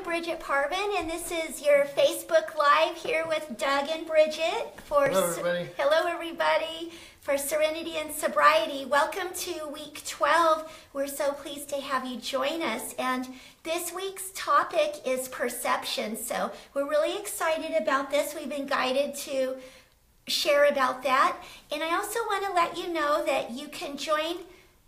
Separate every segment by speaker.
Speaker 1: Bridget Parvin, and this is your Facebook Live here with Doug and Bridget.
Speaker 2: Hello, everybody.
Speaker 1: Hello, everybody. For Serenity and Sobriety. Welcome to week 12. We're so pleased to have you join us. And this week's topic is perception. So we're really excited about this. We've been guided to share about that. And I also want to let you know that you can join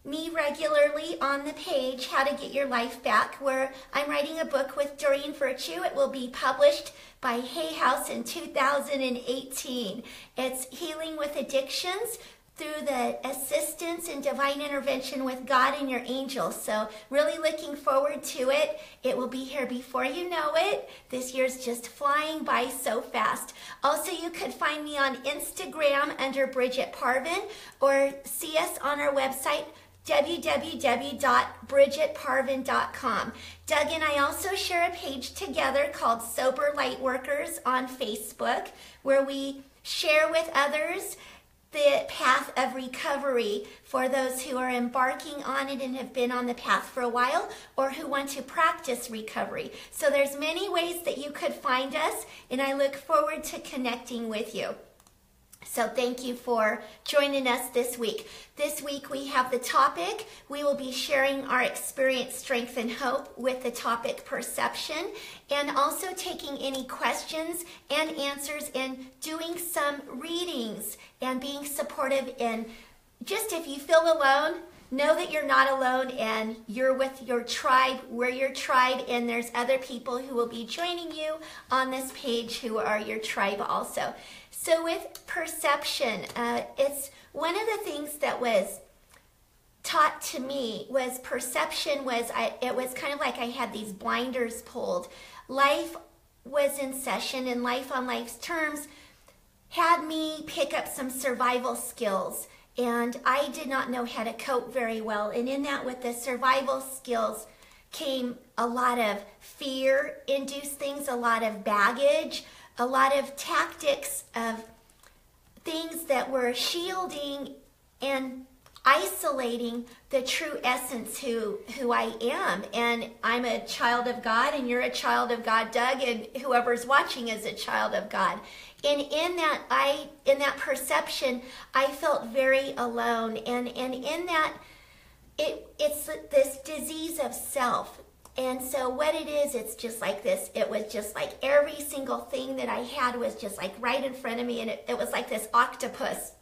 Speaker 1: me regularly on the page, How to Get Your Life Back, where I'm writing a book with Doreen Virtue. It will be published by Hay House in 2018. It's Healing with Addictions through the assistance and divine intervention with God and your angels. So really looking forward to it. It will be here before you know it. This year's just flying by so fast. Also, you could find me on Instagram under Bridget Parvin, or see us on our website, www.bridgetparvin.com. Doug and I also share a page together called Sober Lightworkers on Facebook, where we share with others the path of recovery for those who are embarking on it and have been on the path for a while, or who want to practice recovery. So there's many ways that you could find us, and I look forward to connecting with you. So thank you for joining us this week. This week we have the topic. We will be sharing our experience, strength, and hope with the topic perception, and also taking any questions and answers and doing some readings and being supportive. And just if you feel alone, know that you're not alone and you're with your tribe. We're your tribe, and there's other people who will be joining you on this page who are your tribe also. So with perception, it's one of the things that was taught to me was perception was, it was kind of like I had these blinders pulled. Life was in session, and life on life's terms had me pick up some survival skills. And I did not know how to cope very well. And in that, with the survival skills came a lot of fear-induced things, a lot of baggage, a lot of tactics of things that were shielding and isolating the true essence who I am. And I'm a child of God, and you're a child of God, Doug, and whoever's watching is a child of God. And in that perception, I felt very alone. And in that, it's this disease of self. And so what it is, it's just like this. It was just like every single thing that I had was just like right in front of me. And it was like this octopus.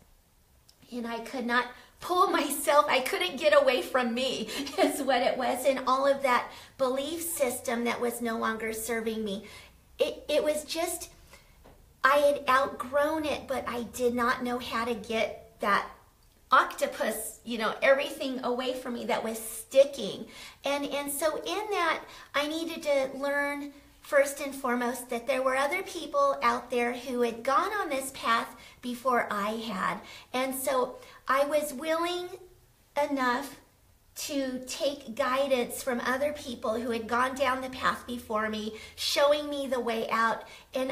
Speaker 1: And I could not pull myself. I couldn't get away from me is what it was. And all of that belief system that was no longer serving me. It was just, I had outgrown it, but I did not know how to get that octopus, everything away from me that was sticking. And so in that, I needed to learn first and foremost that there were other people out there who had gone on this path before I had. And so I was willing enough to take guidance from other people who had gone down the path before me, showing me the way out. And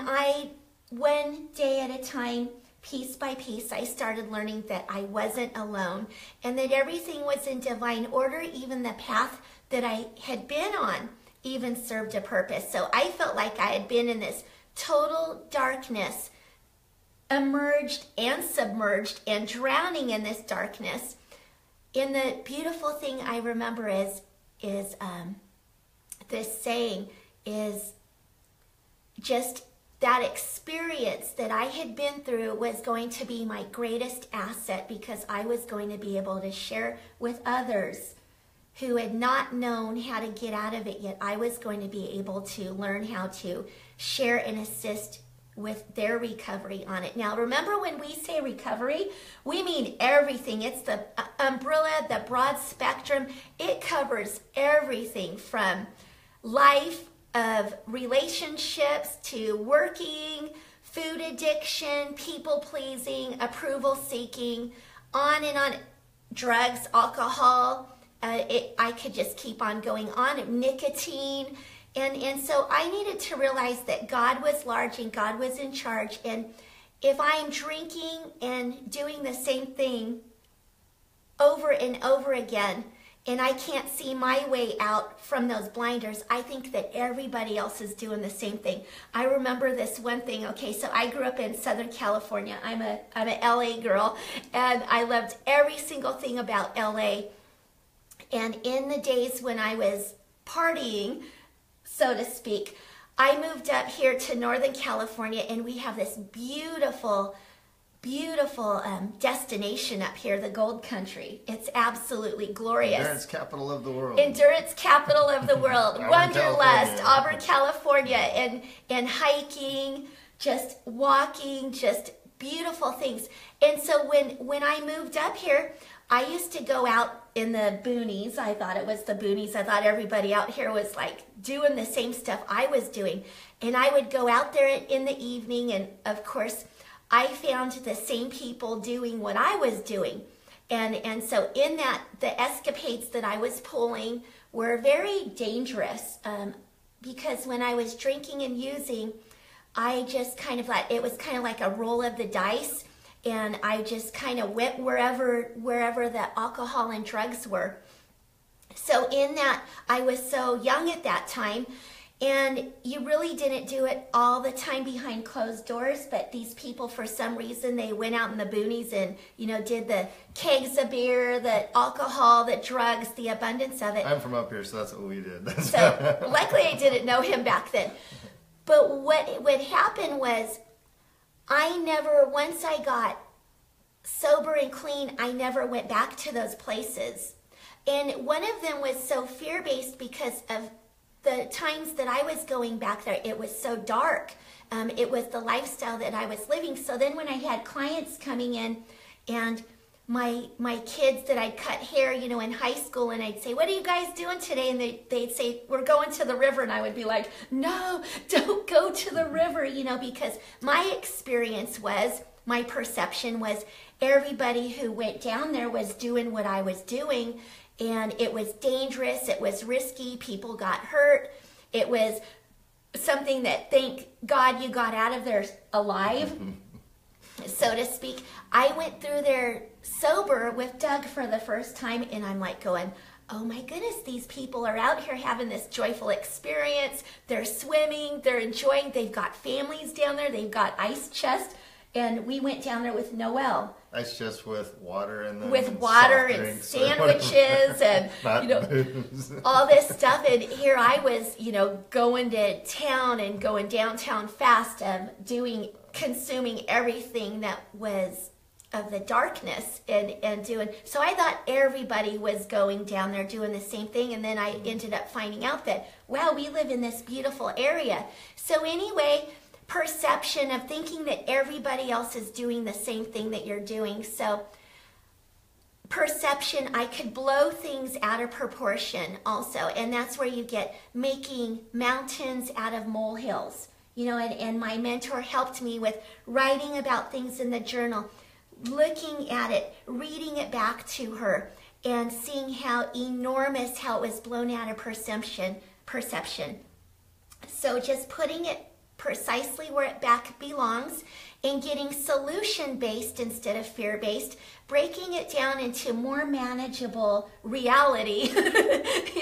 Speaker 1: one day at a time, piece by piece, I started learning that I wasn't alone and that everything was in divine order. Even the path that I had been on even served a purpose. So I felt like I had been in this total darkness, emerged and submerged and drowning in this darkness. And the beautiful thing I remember is this saying is just that experience that I had been through was going to be my greatest asset, because I was going to be able to share with others who had not known how to get out of it yet. I was going to be able to learn how to share and assist with their recovery on it. Now, remember, when we say recovery, we mean everything. It's the umbrella, the broad spectrum. It covers everything from life, of relationships, to working, food addiction, people pleasing, approval seeking, on and on, drugs, alcohol. I could just keep on going on, nicotine. And so I needed to realize that God was large and God was in charge. And if I'm drinking and doing the same thing over and over again, and I can't see my way out from those blinders, I think that everybody else is doing the same thing. I remember this one thing. Okay, so I grew up in Southern California. I'm a LA girl, and I loved every single thing about LA. And in the days when I was partying, so to speak, I moved up here to Northern California, and we have this beautiful destination up here, the Gold Country. It's absolutely glorious.
Speaker 2: Endurance capital of the world.
Speaker 1: Endurance capital of the world. Wanderlust,
Speaker 2: California.
Speaker 1: Auburn, California, and hiking, just walking, just beautiful things. And so when I moved up here, I used to go out in the boonies. I thought it was the boonies. I thought everybody out here was like doing the same stuff I was doing. And I would go out there in the evening, and of course, I found the same people doing what I was doing. And so in that, the escapades that I was pulling were very dangerous, because when I was drinking and using, I just kind of like, it was kind of like a roll of the dice, and I just kind of went wherever the alcohol and drugs were. So in that, I was so young at that time, and you really didn't do it all the time behind closed doors, but these people, for some reason, they went out in the boonies and, did the kegs of beer, the alcohol, the drugs, the abundance of it.
Speaker 2: I'm from up here, so that's what we did.
Speaker 1: So luckily I didn't know him back then. But what happened was, once I got sober and clean, I never went back to those places. And one of them was so fear-based because of the times that I was going back there. It was so dark. It was the lifestyle that I was living. So then when I had clients coming in, and my kids that I'd cut hair, in high school, and I'd say, "What are you guys doing today?" And they'd say, "We're going to the river." And I would be like, "No, don't go to the river," because my experience was, my perception was, everybody who went down there was doing what I was doing. And it was dangerous, it was risky, people got hurt. It was something that, thank God you got out of there alive, so to speak. I went through there sober with Doug for the first time, and I'm like going, oh my goodness, these people are out here having this joyful experience. They're swimming, they're enjoying, they've got families down there, they've got ice chests. And we went down there with Noel.
Speaker 2: Ice chest with water in them.
Speaker 1: With water and sandwiches and all this stuff. And here I was, going to town and going downtown fast, consuming everything that was of the darkness and doing. So I thought everybody was going down there doing the same thing. And then I ended up finding out that, wow, we live in this beautiful area. So anyway, perception of thinking that everybody else is doing the same thing that you're doing. So perception, I could blow things out of proportion also, and that's where you get making mountains out of molehills. And my mentor helped me with writing about things in the journal, looking at it, reading it back to her, and seeing how enormous, how it was blown out of perception. So just putting it precisely where it back belongs, and getting solution-based instead of fear-based, breaking it down into more manageable reality,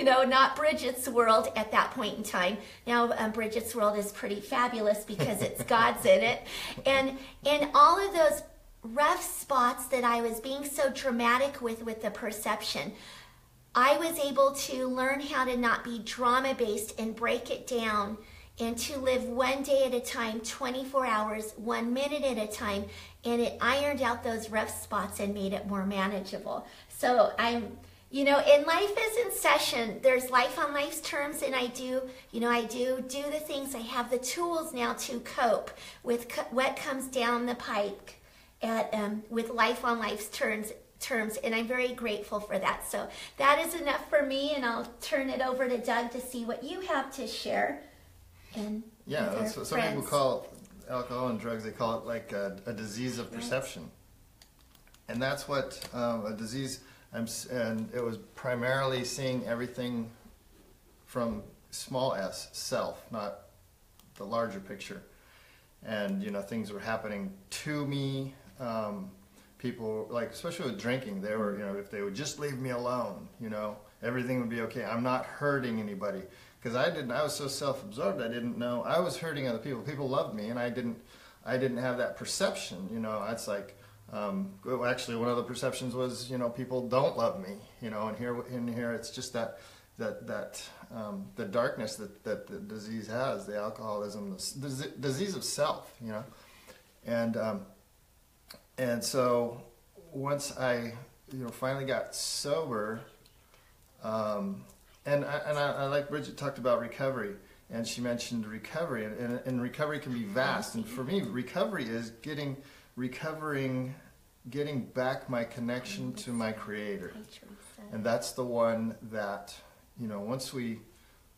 Speaker 1: not Bridget's world at that point in time. Now Bridget's world is pretty fabulous because it's God's in it. And all of those rough spots that I was being so dramatic with the perception, I was able to learn how to not be drama-based and break it down, and to live one day at a time, 24 hours, 1 minute at a time, and it ironed out those rough spots and made it more manageable. So and life is in session. There's life on life's terms, and I do the things. I have the tools now to cope with what comes down the pike with life on life's terms, and I'm very grateful for that. So that is enough for me, and I'll turn it over to Doug to see what you have to share.
Speaker 2: That's what some people call alcohol and drugs. They call it like a disease of perception, and that's what a disease. And it was primarily seeing everything from small s, self, not the larger picture. And things were happening to me people, like, especially with drinking, they were, if they would just leave me alone, everything would be okay. I'm not hurting anybody. Because I was so self-absorbed, I didn't know, I was hurting other people. People loved me, and I didn't have that perception, It's like, actually one of the perceptions was, people don't love me, and here it's just that the darkness that the disease has, the alcoholism, the disease of self, and so once I, finally got sober, and I like Bridget talked about recovery, and she mentioned recovery, and recovery can be vast, and for me, recovery is getting back my connection to my Creator, and that's the one that, once we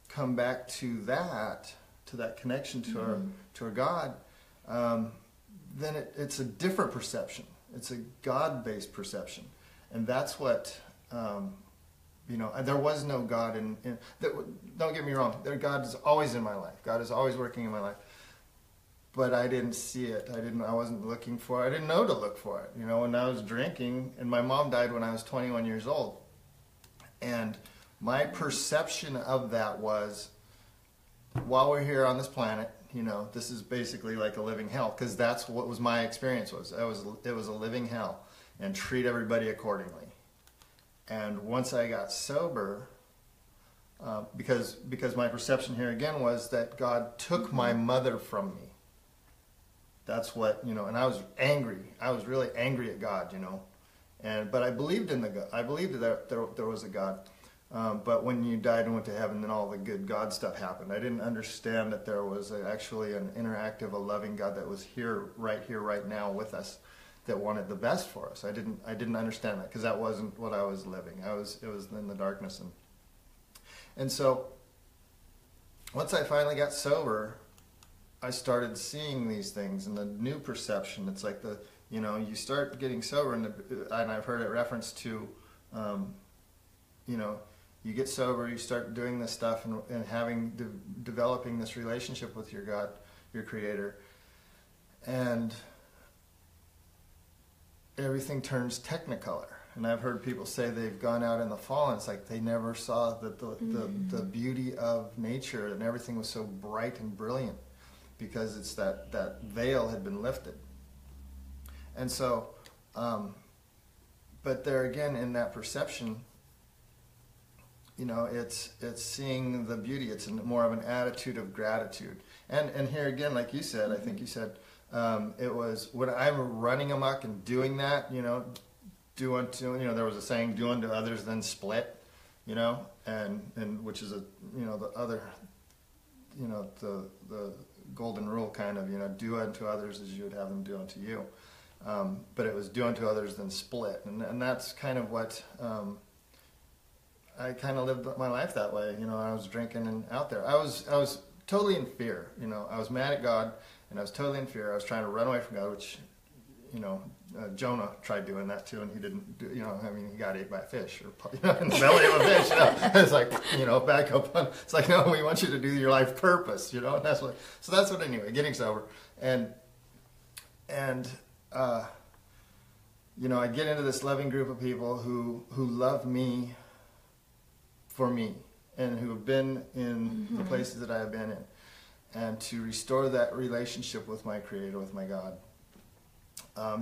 Speaker 2: come back to that connection to our God, then it's a different perception. It's a God-based perception, and that's what, there was no God don't get me wrong, God is always in my life. God is always working in my life, but I didn't see it. I wasn't looking for it. I didn't know to look for it. When I was drinking, and my mom died when I was 21 years old, and my perception of that was, while we're here on this planet, this is basically like a living hell, because that's what was my experience was. It was a living hell, and treat everybody accordingly. And once I got sober, because my perception here again was that God took my mother from me. That's what, and I was angry. I was really angry at God, but I believed in I believed that there was a God. But when you died and went to heaven, then all the good God stuff happened. I didn't understand that there was actually an interactive, a loving God that was here, right now with us, that wanted the best for us. I didn't understand that, because that wasn't what I was living. It was in the darkness, and so once I finally got sober, I started seeing these things and the new perception. It's like you start getting sober, and I've heard it referenced to, you get sober, you start doing this stuff and developing this relationship with your God, your Creator, and everything turns technicolor. And I've heard people say they've gone out in the fall, and it's like they never saw the beauty of nature, and everything was so bright and brilliant, because it's that veil had been lifted. And so, but there again, in that perception, it's seeing the beauty. It's more of an attitude of gratitude. And here again, like you said, I think you said, it was when I'm running amok and doing that, do unto, there was a saying, do unto others, then split, and which is the other, the golden rule kind of, do unto others as you would have them do unto you. But it was do unto others, then split. And that's kind of what, I kind of lived my life that way. I was drinking and out there. I was totally in fear. I was mad at God, and I was totally in fear. I was trying to run away from God, which, Jonah tried doing that too, and he didn't do, he got ate by a fish, or in the belly of a fish. It's like, back up on, it's like, no, we want you to do your life purpose, and that's what, anyway, getting sober. And I get into this loving group of people who love me for me, and who have been in the places that I have been in, and to restore that relationship with my Creator, with my God,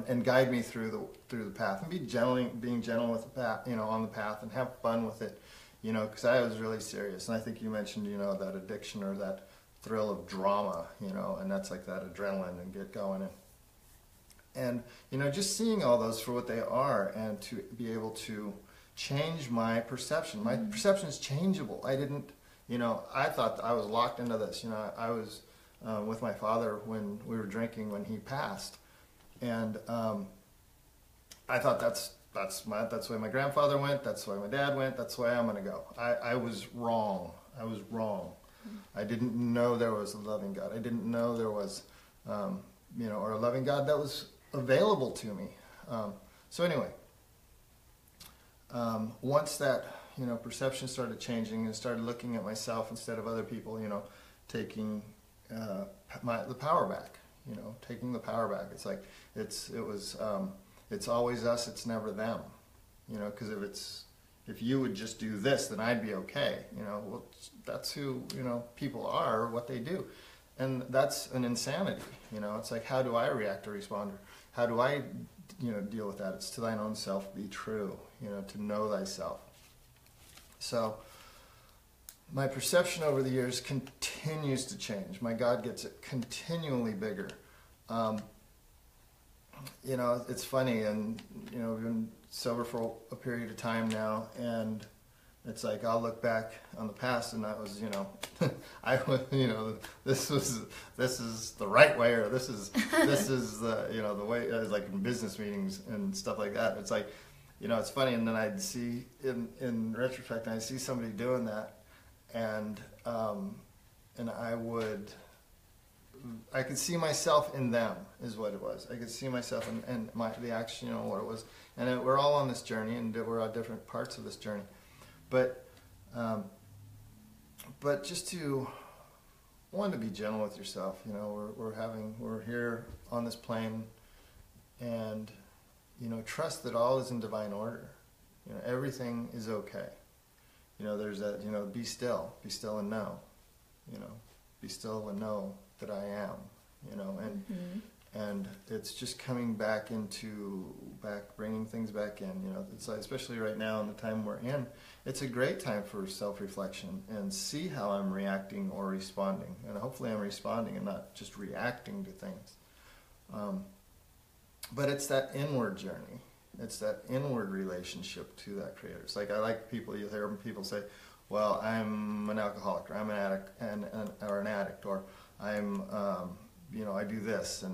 Speaker 2: and guide me through the path, and being gentle with the path, on the path, and have fun with it, because I was really serious. And I think you mentioned, that addiction, or that thrill of drama, and that's like that adrenaline and get going, and just seeing all those for what they are, and to be able to change my perception. My perception is changeable. I didn't, I thought I was locked into this. I was with my father when we were drinking when he passed, and I thought that's the way my grandfather went. That's the way my dad went. That's the way I'm going to go. I was wrong. I was wrong. I didn't know there was a loving God. I didn't know there was, or a loving God that was available to me. So anyway. Once that, perception started changing, and started looking at myself instead of other people, taking the power back, taking the power back. It's like, it It's always us, it's never them. You know, because if you would just do this, then I'd be okay. You know, well, that's who, you know, people are, what they do. And that's an insanity. You know, it's like, how do I react or respond? How do I, you know, deal with that? It's to thine own self be true, you know, to know thyself. So my perception over the years continues to change. My God gets it continually bigger. You know, it's funny, and, you know, we've been sober for a period of time now, and it's like I'll look back on the past, and that was, you know, I was, you know, this is the right way, or this is the, you know, the way, like in business meetings and stuff like that. It's like, you know, it's funny, and then I'd see in retrospect, I see somebody doing that, and I could see myself in them, is what it was. I could see myself in the action, you know, what it was. And we're all on this journey, and we're on different parts of this journey. But just to be gentle with yourself. You know, we're here on this plane, and, you know, trust that all is in divine order. You know, everything is okay. You know, there's that, you know, be still and know. You know, be still and know that I am, you know, and it's just coming bringing things back in, you know. It's like, especially right now in the time we're in, it's a great time for self-reflection and see how I'm reacting or responding, and hopefully I'm responding and not just reacting to things. But it's that inward journey. It's that inward relationship to that Creator. It's like, I like people, you hear people say, well, I'm an alcoholic, or I'm an addict, or an addict, or I'm, you know, I do this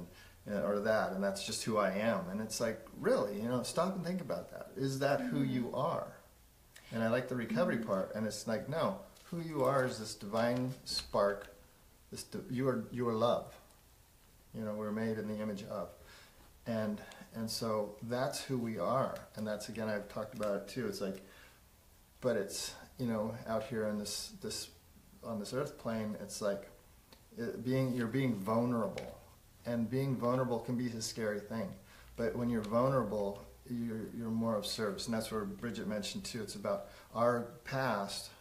Speaker 2: or that, and that's just who I am. And it's like, really, you know, stop and think about that. Is that who you are? And I like the recovery part. And it's like, no, who you are is this divine spark. You are love. You know, we're made in the image of, and so that's who we are. And that's, again, I've talked about it too. It's like, but it's, you know, out here on this on this earth plane, it's like, you're being vulnerable, and being vulnerable can be a scary thing. But when you're vulnerable, you're more of service, and that's where Bridget mentioned too. It's about our past,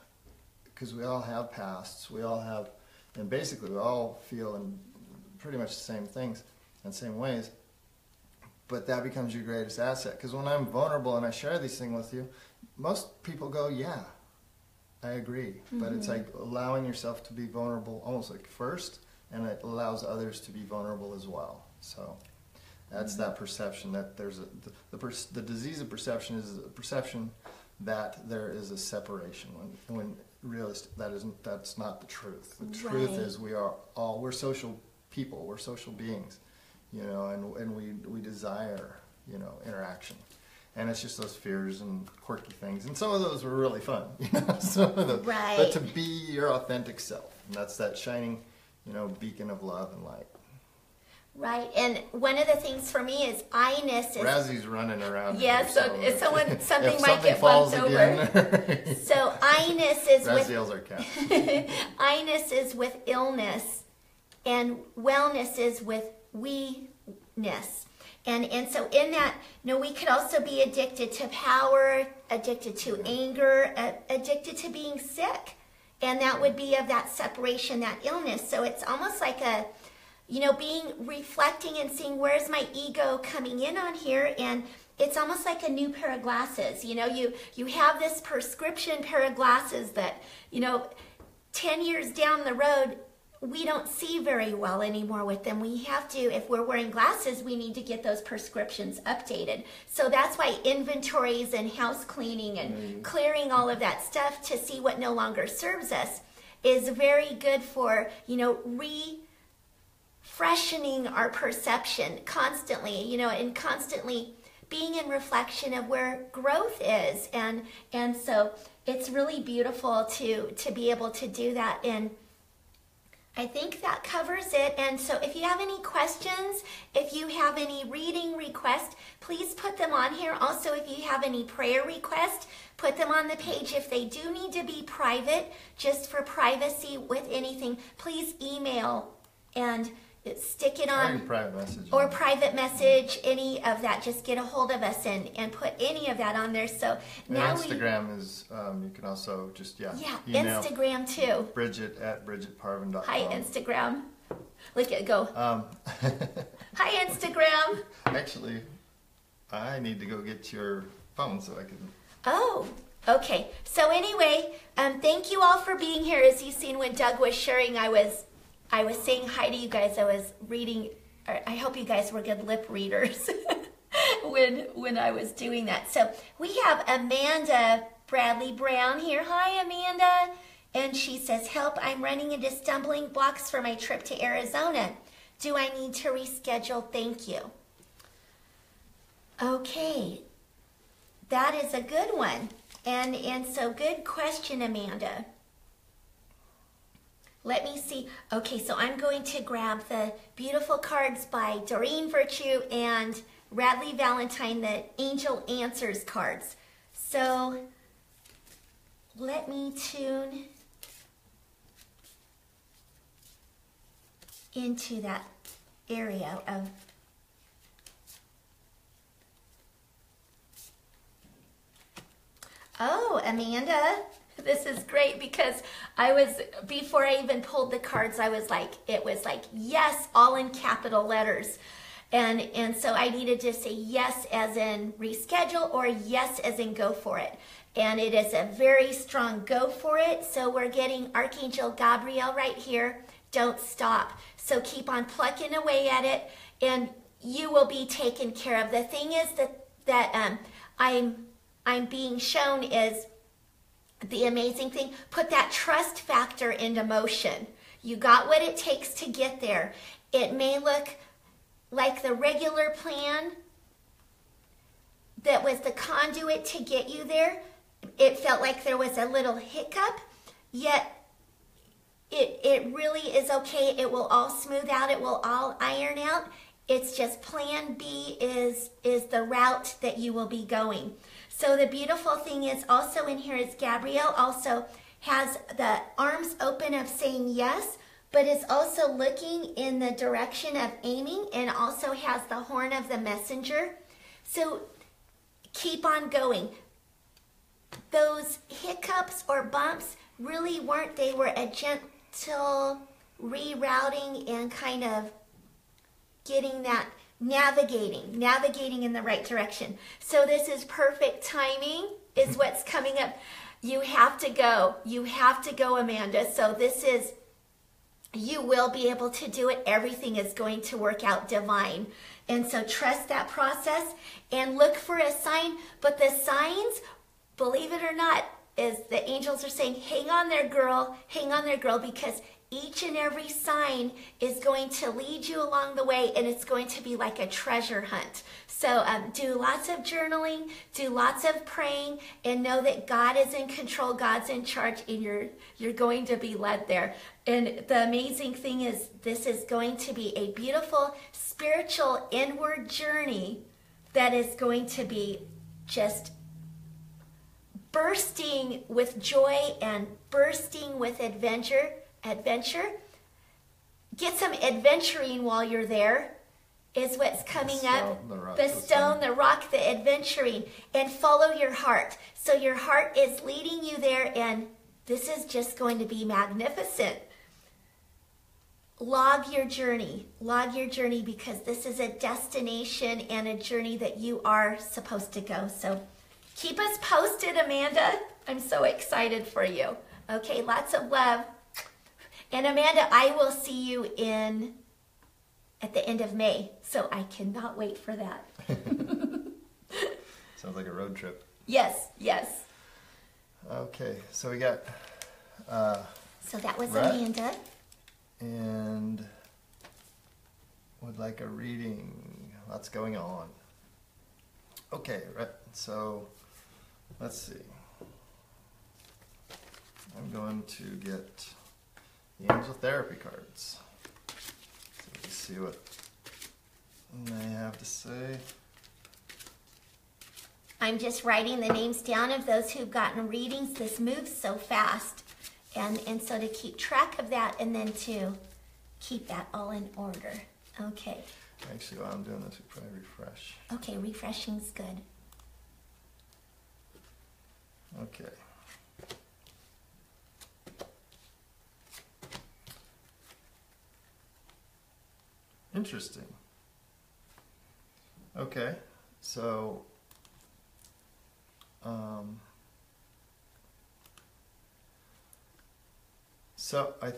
Speaker 2: because we all have pasts. We all have, and basically we all feel in pretty much the same things and same ways. But that becomes your greatest asset, because when I'm vulnerable and I share these things with you, most people go, yeah, I agree. But it's like allowing yourself to be vulnerable almost like first, and it allows others to be vulnerable as well. So that's that perception that there's the disease of perception is a perception that there is a separation, when realist that's not the truth. The truth is we're social people, we're social beings, you know, and we desire, you know, interaction. And it's just those fears and quirky things. And some of those were really fun, you know, some of them. Right. But to be your authentic self, and that's that shining, you know, beacon of love and light. Right. And one of the things for me is I-ness. Razzie's running around. Yeah, so if something might get bumped over. So I-ness is Razzie's our cat. I-ness is with illness, and wellness is with we-ness. And so in that, you know, we could also be addicted to power, addicted to anger, addicted to being sick. And that would be of that separation, that illness. So it's almost like reflecting and seeing, where's my ego coming in on here? And it's almost like a new pair of glasses. You know, you have this prescription pair of glasses that, you know, 10 years down the road, we don't see very well anymore with them. We have to, if we're wearing glasses, we need to get those prescriptions updated. So that's why inventories and house cleaning and clearing all of that stuff to see what no longer serves us is very good for, you know, refreshening our perception constantly, you know, and constantly being in reflection of where growth is. And so it's really beautiful to be able to do that. And I think that covers it. And so if you have any questions, if you have any reading requests, please put them on here. Also, if you have any prayer requests, put them on the page. If they do need to be private, just for privacy with anything, please email. And
Speaker 1: stick it on.
Speaker 2: Or private message.
Speaker 1: Or private message, any of that. Just get a hold of us and put any of that on there. So now
Speaker 2: Instagram is, you can also just,
Speaker 1: Yeah,
Speaker 2: email
Speaker 1: Instagram too.
Speaker 2: Bridget@bridgetparvin.com.
Speaker 1: Hi, Instagram. Look at go. Hi, Instagram.
Speaker 2: Actually, I need to go get your phone so I can...
Speaker 1: Oh, okay. So anyway, thank you all for being here. As you've seen when Doug was sharing, I was saying hi to you guys. I was reading. I hope you guys were good lip readers when I was doing that. So we have Amanda Bradley Brown here. Hi, Amanda. And she says, help, I'm running into stumbling blocks for my trip to Arizona. Do I need to reschedule? Thank you. Okay. That is a good one. And so good question, Amanda. Let me see. Okay, so I'm going to grab the beautiful cards by Doreen Virtue and Radley Valentine, the Angel Answers cards. So let me tune into that area of Oh, Amanda, this is great because before I even pulled the cards, it was like, yes, all in capital letters. And so I needed to say yes as in reschedule or yes as in go for it. And it is a very strong go for it. So we're getting Archangel Gabriel right here. Don't stop. So keep on plucking away at it and you will be taken care of. The thing is that I'm being shown is the amazing thing. Put that trust factor into motion. You got what it takes to get there. It may look like the regular plan that was the conduit to get you there. It felt like there was a little hiccup, yet it really is okay. It will all smooth out. It will all iron out. It's just plan B is the route that you will be going. So the beautiful thing is also in here is Gabrielle also has the arms open of saying yes, but is also looking in the direction of aiming and also has the horn of the messenger. So keep on going. Those hiccups or bumps really weren't, they were a gentle rerouting and kind of getting that navigating in the right direction. So this is perfect timing is what's coming up. You have to go, Amanda. So this is, you will be able to do it. Everything is going to work out divine. And so trust that process and look for a sign. But the signs, believe it or not, is the angels are saying, hang on there, girl, because each and every sign is going to lead you along the way, and it's going to be like a treasure hunt. So do lots of journaling, do lots of praying, and know that God is in control, God's in charge, and you're going to be led there. And the amazing thing is this is going to be a beautiful spiritual inward journey that is going to be just bursting with joy and bursting with adventure. Get some adventuring while you're there is what's coming up. The stone, the rock, the adventuring, and follow your heart. So your heart is leading you there, and this is just going to be magnificent. Log your journey because this is a destination and a journey that you are supposed to go. So keep us posted, Amanda. I'm so excited for you. Okay, lots of love. And Amanda, I will see you at the end of May, so I cannot wait for that.
Speaker 2: Sounds like a road trip.
Speaker 1: Yes.
Speaker 2: Okay, so we got
Speaker 1: so that was Rhett, Amanda.
Speaker 2: And would like a reading. Lots going on. Okay, Rhett, so let's see. I'm going to get the Angel Therapy cards. So let's see what they have to say.
Speaker 1: I'm just writing the names down of those who've gotten readings. This moves so fast. And so to keep track of that and then to keep that all in order. Okay.
Speaker 2: Actually, while I'm doing this, we probably refresh.
Speaker 1: Okay, refreshing's good.
Speaker 2: Okay. Interesting. Okay, so I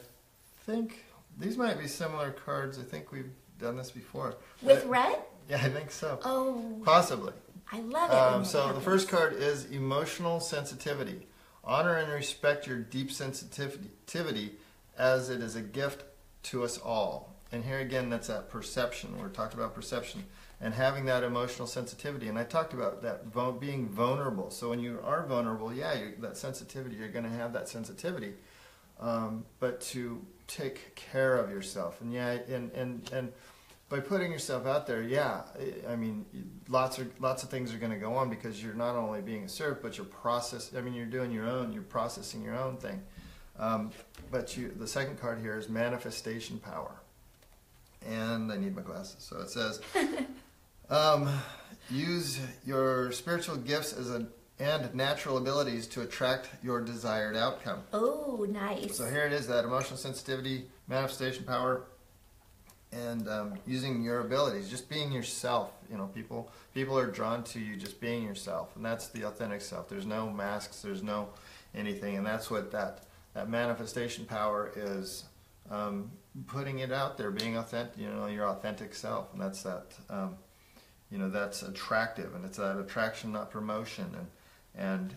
Speaker 2: think these might be similar cards. I think we've done this before.
Speaker 1: With red?
Speaker 2: Yeah, I think so.
Speaker 1: Oh.
Speaker 2: Possibly.
Speaker 1: I love it.
Speaker 2: So the first card is emotional sensitivity. Honor and respect your deep sensitivity as it is a gift to us all. And here again, that's that perception. We're talking about perception and having that emotional sensitivity. And I talked about that being vulnerable. So when you are vulnerable, yeah, that sensitivity, you're going to have that sensitivity. But to take care of yourself. And yeah, and by putting yourself out there, yeah, I mean, lots of things are going to go on because you're not only being served, but you're doing your own, you're processing your own thing. But the second card here is manifestation power. And I need my glasses. So it says, use your spiritual gifts and natural abilities to attract your desired outcome.
Speaker 1: Oh, nice.
Speaker 2: So here it is, that emotional sensitivity, manifestation power, and using your abilities, just being yourself. You know, people are drawn to you just being yourself, and that's the authentic self. There's no masks, there's no anything, and that's what that manifestation power is. Putting it out there, being authentic, your authentic self, and that's that. That's attractive, and it's that attraction, not promotion, and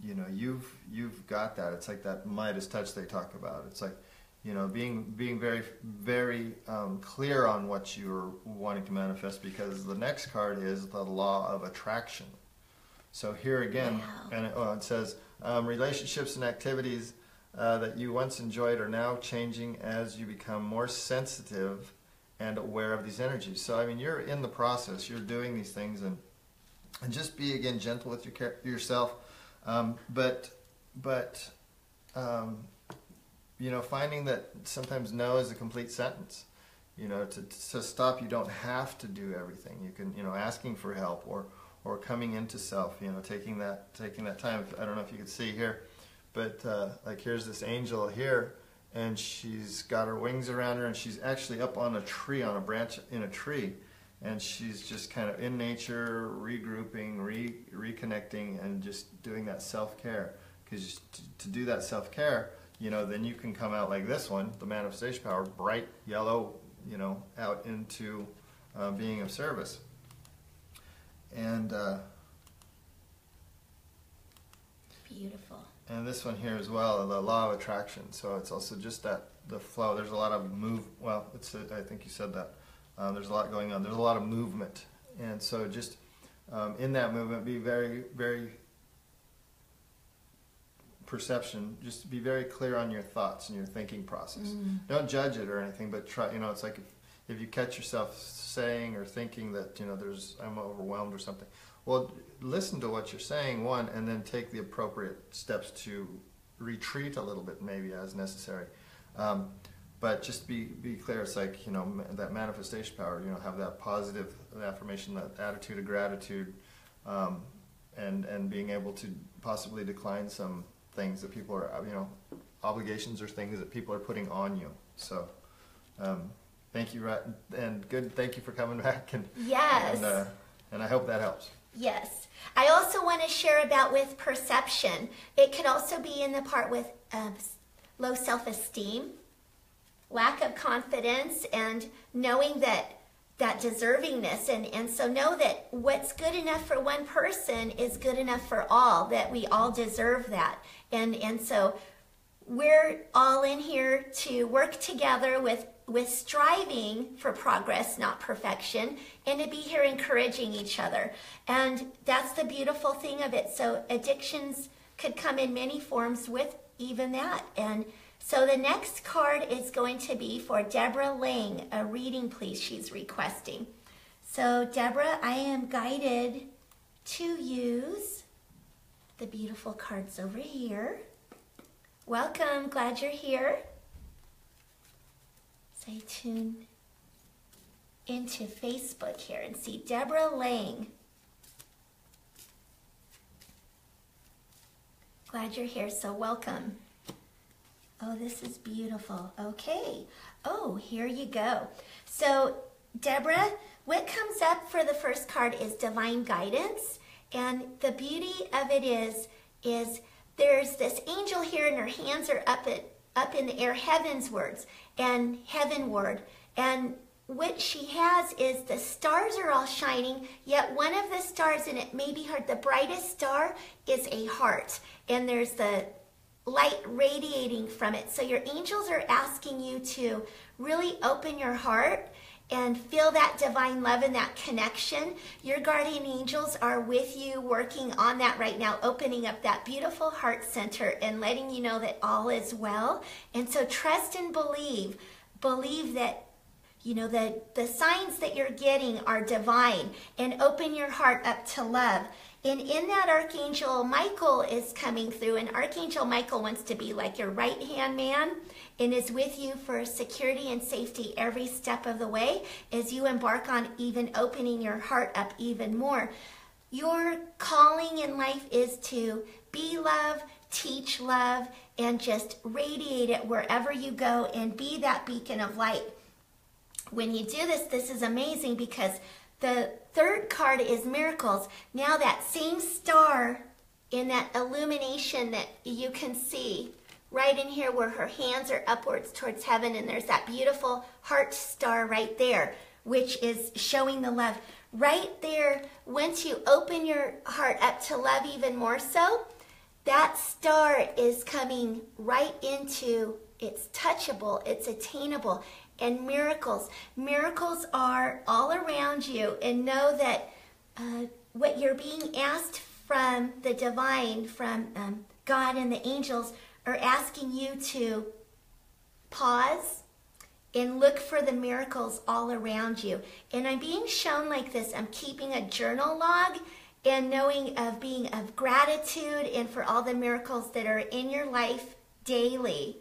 Speaker 2: you've got that. It's like that Midas touch they talk about. It's like, being very, very clear on what you're wanting to manifest, because the next card is the law of attraction. So here again, wow. And it says, relationships and activities that you once enjoyed are now changing as you become more sensitive and aware of these energies. So, I mean, you're in the process, you're doing these things, and just be, again, gentle with yourself, but finding that sometimes no is a complete sentence. To stop, you don't have to do everything. You can, asking for help or coming into self, taking that time. I don't know if you can see here, but like here's this angel here, and she's got her wings around her, and she's actually up on a tree, on a branch in a tree, and she's just kind of in nature, regrouping, reconnecting, and just doing that self-care. Because to do that self-care, then you can come out like this one, the manifestation power, bright yellow, out into being of service. And
Speaker 1: beautiful.
Speaker 2: And this one here as well, the law of attraction. So it's also just the flow. There's a lot of I think you said that. There's a lot going on. There's a lot of movement. And so just in that movement, be very, very perception. Just be very clear on your thoughts and your thinking process. Don't judge it or anything, but try. It's like if you catch yourself saying or thinking that I'm overwhelmed or something. Well, listen to what you're saying, one, and then take the appropriate steps to retreat a little bit, maybe as necessary. But just be clear. It's like, that manifestation power, have that positive affirmation, that attitude of gratitude, and being able to possibly decline some things that people are, obligations or things that people are putting on you. So, thank you, and good. Thank you for coming back.
Speaker 1: Yes.
Speaker 2: And I hope that helps.
Speaker 1: Yes. I also want to share about with perception. It could also be in the part with low self-esteem, lack of confidence, and knowing that deservingness. And so know that what's good enough for one person is good enough for all, that we all deserve that. And so we're all in here to work together with striving for progress, not perfection, and to be here encouraging each other. And that's the beautiful thing of it. So addictions could come in many forms with even that. And so the next card is going to be for Deborah Lang, a reading, please, she's requesting. So Deborah, I am guided to use the beautiful cards over here. Welcome, glad you're here. I tune into Facebook here and see Deborah Lang. Glad you're here, so welcome. Oh, this is beautiful. Okay. Oh, here you go. So, Deborah, what comes up for the first card is divine guidance. And the beauty of it is there's this angel here and her hands are up in the air, heavenward. And what she has is the stars are all shining, yet one of the stars, and it may be the brightest star, is a heart. And there's the light radiating from it. So your angels are asking you to really open your heart and feel that divine love and that connection. Your guardian angels are with you, working on that right now, opening up that beautiful heart center and letting you know that all is well. And so trust and believe that the signs that you're getting are divine, and open your heart up to love. And in that, Archangel Michael is coming through, and Archangel Michael wants to be like your right-hand man and is with you for security and safety every step of the way as you embark on even opening your heart up even more. Your calling in life is to be love, teach love, and just radiate it wherever you go and be that beacon of light. When you do this, this is amazing because the third card is miracles. Now that same star in that illumination that you can see right in here where her hands are upwards towards heaven, and there's that beautiful heart star right there, which is showing the love. Right there, once you open your heart up to love even more so, that star is coming right into, it's touchable, it's attainable. And miracles are all around you, and know that what you're being asked from the divine, from God and the angels, are asking you to pause and look for the miracles all around you. And I'm being shown like this. I'm keeping a journal log and knowing of being of gratitude and for all the miracles that are in your life daily.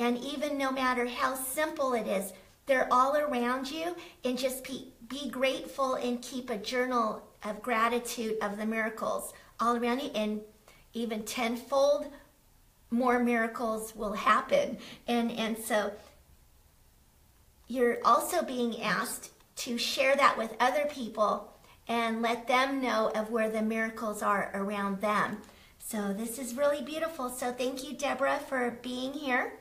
Speaker 1: And even no matter how simple it is, they're all around you, and just be grateful and keep a journal of gratitude of the miracles all around you, and even tenfold more miracles will happen. And so you're also being asked to share that with other people and let them know of where the miracles are around them. So this is really beautiful. So thank you, Deborah, for being here.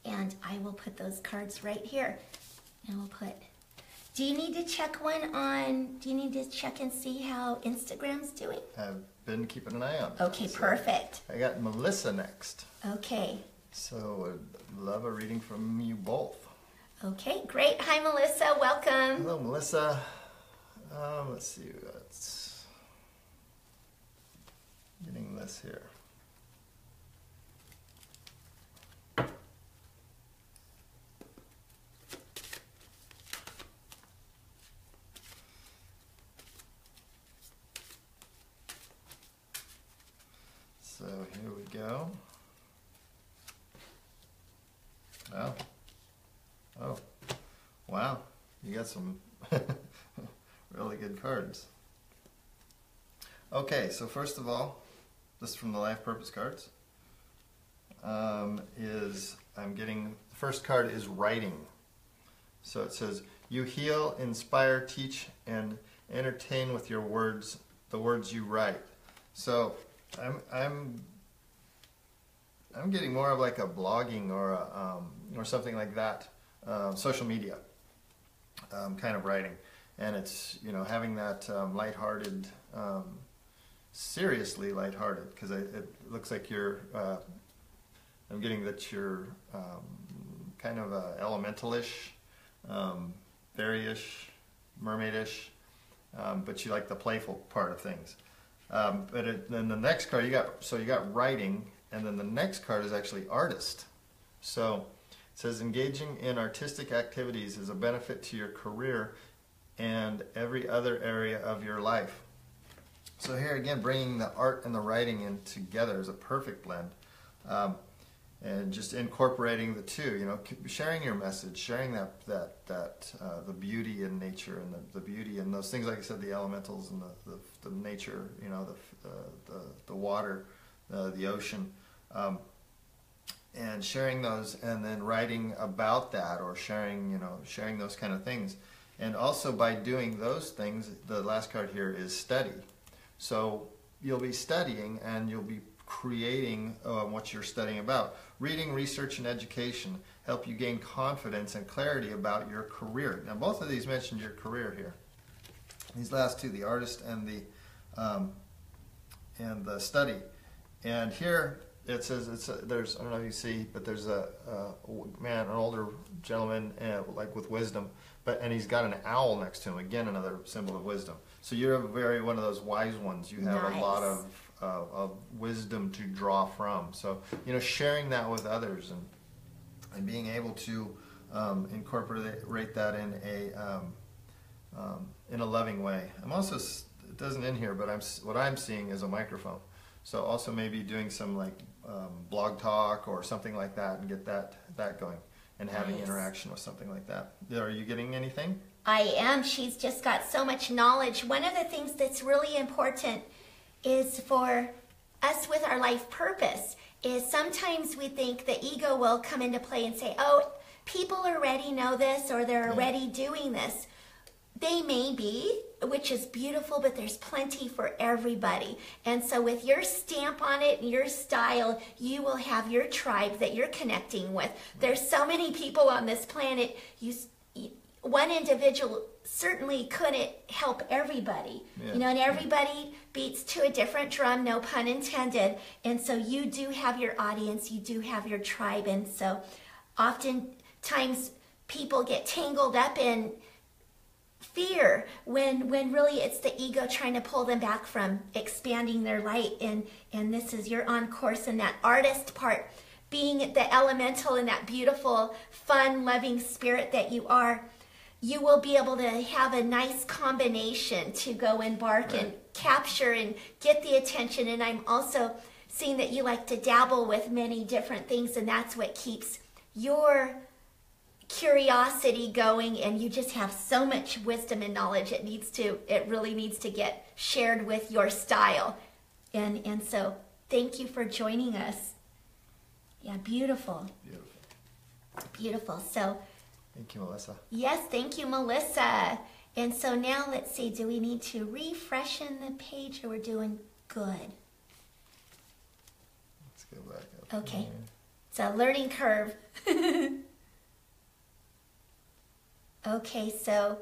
Speaker 1: And I will put those cards right here. And we'll put, do you need to check and see how Instagram's doing?
Speaker 2: I've been keeping an eye on it.
Speaker 1: Okay, so perfect.
Speaker 2: I got Melissa next.
Speaker 1: Okay.
Speaker 2: So I'd love a reading from you both.
Speaker 1: Okay, great. Hi, Melissa. Welcome.
Speaker 2: Hello, Melissa. Let's see. That's getting this here. So here we go. Oh, wow, you got some really good cards. Okay, so first of all, this is from the Life Purpose cards. I'm getting, the first card is writing. So it says, you heal, inspire, teach, and entertain with your words, the words you write. So I'm getting more of like a blogging or something like that, social media kind of writing, and it's, you know, having that lighthearted, seriously lighthearted, because it looks like you're. I'm getting that you're kind of elementalish, fairy-ish, mermaidish, but you like the playful part of things. Then the next card you got writing, and then the next card is actually artist. So it says engaging in artistic activities is a benefit to your career and every other area of your life. So here again, bringing the art and the writing in together is a perfect blend. and just incorporating the two, sharing your message, sharing the beauty in nature and the beauty in those things, like I said, the elementals and the nature, the water, the ocean, and sharing those, and then writing about that, or sharing those kind of things. And also by doing those things, the last card here is study. So you'll be studying, and you'll be creating what you're studying about. Reading, research, and education help you gain confidence and clarity about your career. Now, both of these mentioned your career here. These last two, the artist and the study. And here it says there's, I don't know if you see, but there's a man, an older gentleman, like with wisdom, and he's got an owl next to him. Again, another symbol of wisdom. So you're one of those wise ones. You have a lot of wisdom to draw from. So sharing that with others, and being able to incorporate that in a loving way. I'm also, it doesn't end here, but what I'm seeing is a microphone. So also maybe doing some like blog talk or something like that, and get that going, and having interaction with something like that. Are you getting anything?
Speaker 1: I am. She's just got so much knowledge. One of the things that's really important is for us with our life purpose is sometimes we think the ego will come into play and say, oh, people already know this, or they're already doing this. They may be, which is beautiful, but there's plenty for everybody. And so with your stamp on it and your style, you will have your tribe that you're connecting with. There's so many people on this planet. One individual certainly couldn't help everybody. And everybody beats to a different drum, no pun intended. And so you do have your audience, you do have your tribe. And so oftentimes people get tangled up in fear when really it's the ego trying to pull them back from expanding their light. And this is, you're on course in that artist part, being the elemental and that beautiful, fun, loving spirit that you are. You will be able to have a nice combination to go embark and capture and get the attention. And I'm also seeing that you like to dabble with many different things, and that's what keeps your curiosity going, and you just have so much wisdom and knowledge. It really needs to get shared with your style. And so thank you for joining us. Yeah, beautiful. Beautiful. So
Speaker 2: thank you, Melissa.
Speaker 1: Yes, thank you, Melissa. And so now let's see, do we need to refreshen the page, or we're doing good?
Speaker 2: Let's go back up.
Speaker 1: Okay. It's a learning curve. Okay, so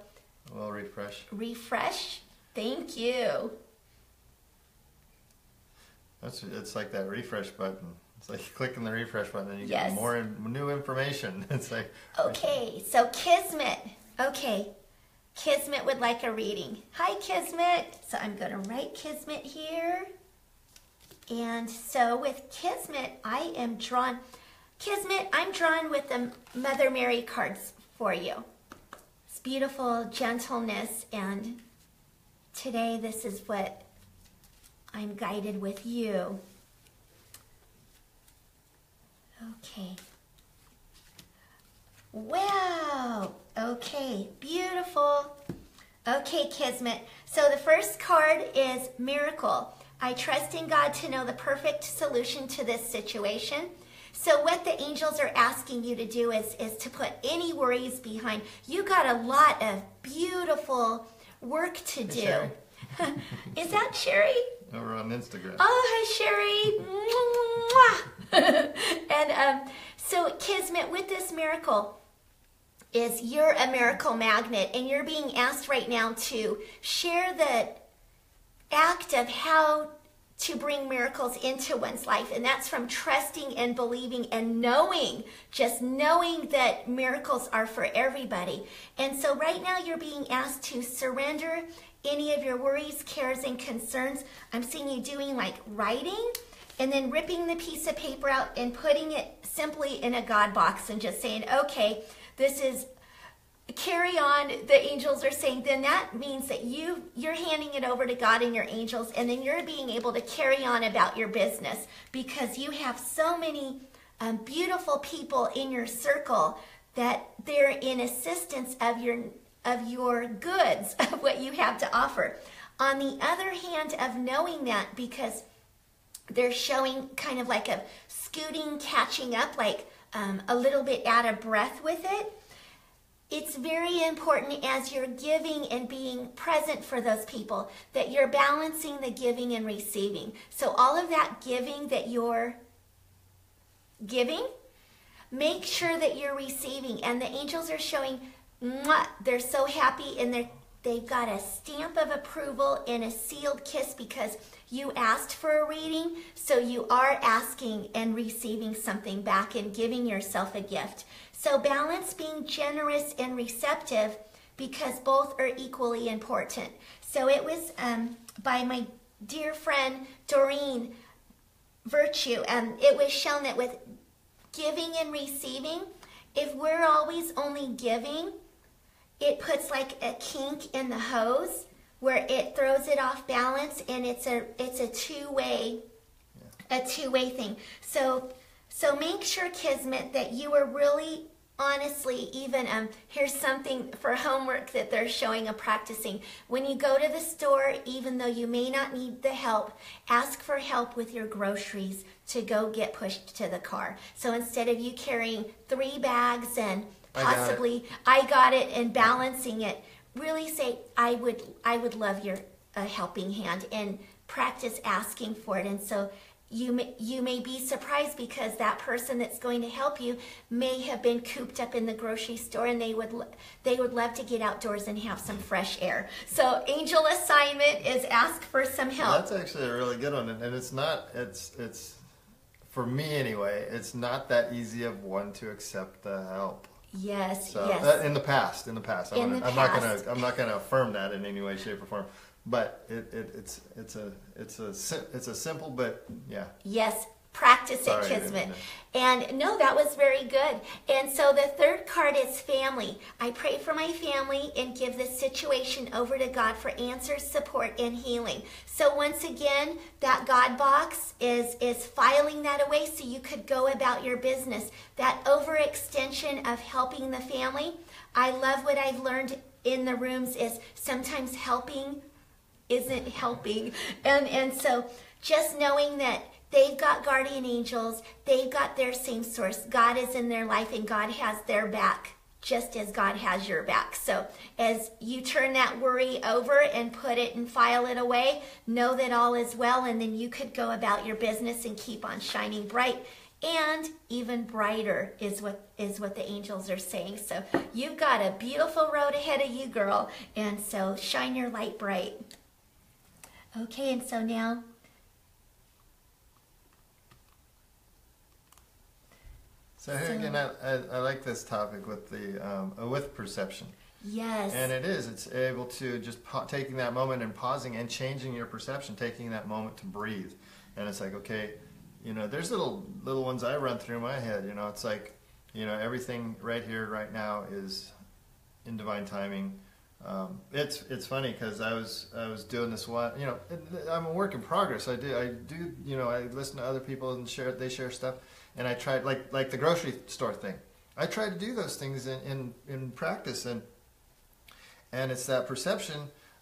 Speaker 2: we'll refresh.
Speaker 1: Refresh. Thank you.
Speaker 2: It's like that refresh button. It's like clicking the refresh button and you get more new information. It's like,
Speaker 1: okay, so Kismet. Okay, Kismet would like a reading. Hi, Kismet. So I'm going to write Kismet here. And so with Kismet, I am drawn. Kismet, I'm drawn with the Mother Mary cards for you. It's beautiful gentleness, and today this is what I'm guided with you. Okay. Wow. Okay. Beautiful. Okay, Kismet. So the first card is Miracle. I trust in God to know the perfect solution to this situation. So what the angels are asking you to do is to put any worries behind. You got a lot of beautiful work to do.
Speaker 2: Sherry.
Speaker 1: Is that Sherry?
Speaker 2: Over on Instagram.
Speaker 1: Oh, hi, Sherry. And so Kismet, with this miracle, is you're a miracle magnet, and you're being asked right now to share the act of how to bring miracles into one's life. And that's from trusting and believing and knowing, just knowing that miracles are for everybody. And so right now you're being asked to surrender any of your worries, cares, and concerns. I'm seeing you doing like writing and then ripping the piece of paper out and putting it simply in a God box and just saying, okay, this is carry on. The angels are saying, then that means that you're handing it over to God and your angels, and then you're being able to carry on about your business because you have so many beautiful people in your circle that they're in assistance of your goods, of what you have to offer. On the other hand, of knowing that, because they're showing kind of like a scooting, catching up, like a little bit out of breath with it, it's very important as you're giving and being present for those people that you're balancing the giving and receiving. So all of that giving that you're giving, make sure that you're receiving. And the angels are showing, mwah, they're so happy, and they've got a stamp of approval and a sealed kiss because you asked for a reading. So you are asking and receiving something back and giving yourself a gift. So balance being generous and receptive, because both are equally important. So it was by my dear friend Doreen Virtue, it was shown that with giving and receiving, if we're always only giving, it puts like a kink in the hose where it throws it off balance, and it's a two-way thing. So make sure, Kismet, that you are really honestly, even here's something for homework that they're showing of practicing. When you go to the store, even though you may not need the help, ask for help with your groceries to go get pushed to the car. So instead of you carrying 3 bags and possibly I got it and balancing it, really say, I would love your helping hand, and practice asking for it. And so you may be surprised, because that person that's going to help you may have been cooped up in the grocery store, and they would love to get outdoors and have some fresh air. So angel assignment is ask for some help.
Speaker 2: That's actually a really good one, and it's for me anyway, it's not that easy of one to accept the help.
Speaker 1: Yes,
Speaker 2: so,
Speaker 1: yes.
Speaker 2: In the past. I'm not gonna affirm that in any way, shape, or form. But it's a simple, but yeah.
Speaker 1: Yes, practice it, Kismet. And no, that was very good. And so the third card is family. I pray for my family and give this situation over to God for answers, support, and healing. So once again, that God box is filing that away so you could go about your business. That overextension of helping the family. I love what I've learned in the rooms is sometimes helping isn't helping. And so just knowing that they've got guardian angels, they've got their same source, God is in their life, and God has their back just as God has your back. So as you turn that worry over and put it and file it away, know that all is well, and then you could go about your business and keep on shining bright. And even brighter is what the angels are saying. So you've got a beautiful road ahead of you, girl, and so shine your light bright. Okay, and so now,
Speaker 2: here again, I like this topic with the with perception.
Speaker 1: Yes.
Speaker 2: And it's able to just taking that moment and pausing and changing your perception, taking that moment to breathe. And it's like, okay, there's little ones I run through my head. It's like, everything right here, right now is in divine timing. It's funny because I was doing this one. I'm a work in progress. I do. I listen to other people and they share stuff. And I tried like the grocery store thing. I tried to do those things in practice, and it's that perception